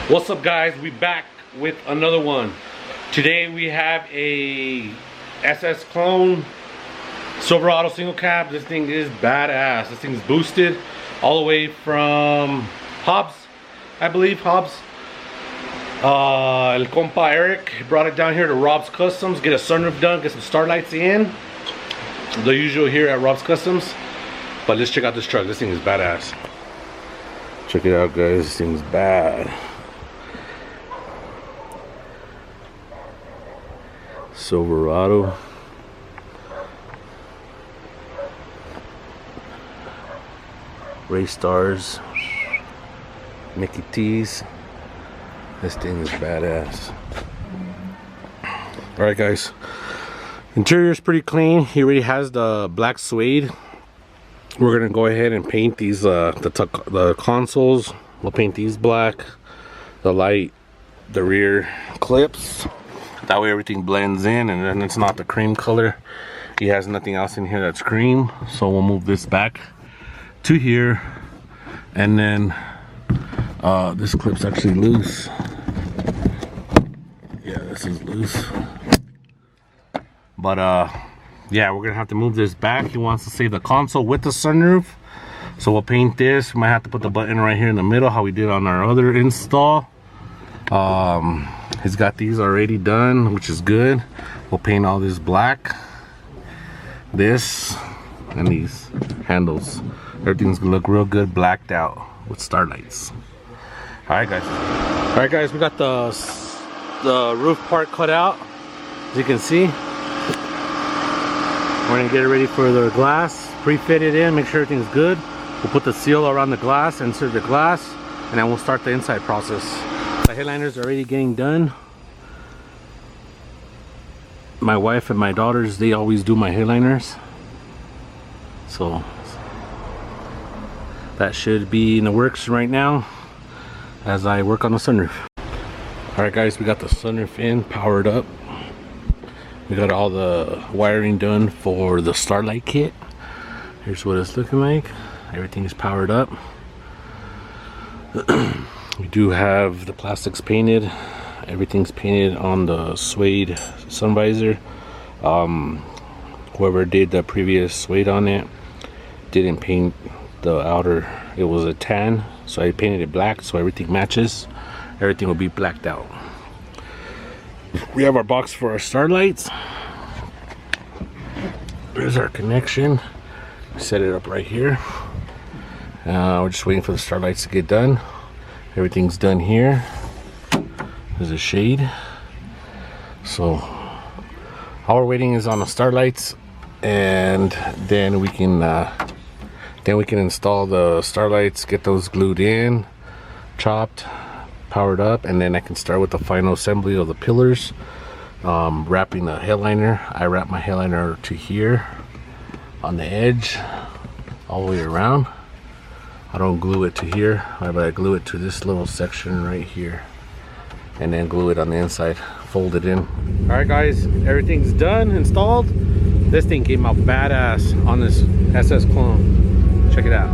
What's up, guys? We back with another one. Today we have a SS clone Silverado single cab. This thing is badass. This thing's boosted all the way from Hobbs, I believe. Hobbs. El compa Eric brought it down here to Rob's Customs, get a sunroof done, get some Starlights in. The usual here at Rob's Customs. But let's check out this truck. This thing is badass. Check it out, guys. This thing's bad. Silverado. Race Stars. Mickey T's. This thing is badass. Alright, guys. Interior is pretty clean. He already has the black suede. We're gonna go ahead and paint these the consoles. We'll paint these black. The light, the rear clips. That way everything blends in and then it's not the cream color. He has nothing else in here that's cream. So we'll move this back to here. And then this clip's actually loose. Yeah, this is loose. But yeah, we're gonna have to move this back. He wants to save the console with the sunroof. So we'll paint this. We might have to put the button right here in the middle, how we did on our other install. He's got these already done, which is good. We'll paint all this black, this, and these handles. Everything's gonna look real good blacked out with Starlights. Alright, guys, we got the roof part cut out, as you can see. We're gonna get it ready for the glass, pre-fit it in, make sure everything's good. We'll put the seal around the glass, insert the glass, and then we'll start the inside process. The headliners are already getting done. My wife and my daughters, they always do my headliners. So that should be in the works right now as I work on the sunroof. Alright, guys, we got the sunroof in, powered up. We got all the wiring done for the Starlight kit. Here's what it's looking like. Everything is powered up. We do have the plastics painted. Everything's painted on the suede sun visor. Whoever did the previous suede on it didn't paint the outer. It was a tan, so I painted it black so everything matches. Everything will be blacked out. We have our box for our Starlights. There's our connection. Set it up right here. We're just waiting for the Starlights to get done. Everything's done here. There's a shade. So all we're waiting is on the Starlights, and then we can install the Starlights, get those glued in, chopped, powered up, and then I can start with the final assembly of the pillars. Wrapping the headliner. I wrap my headliner to here on the edge all the way around. I don't glue it to here, but I glue it to this little section right here, and then glue it on the inside, fold it in. All right, guys, everything's done, installed. This thing came out badass on this SS clone. Check it out.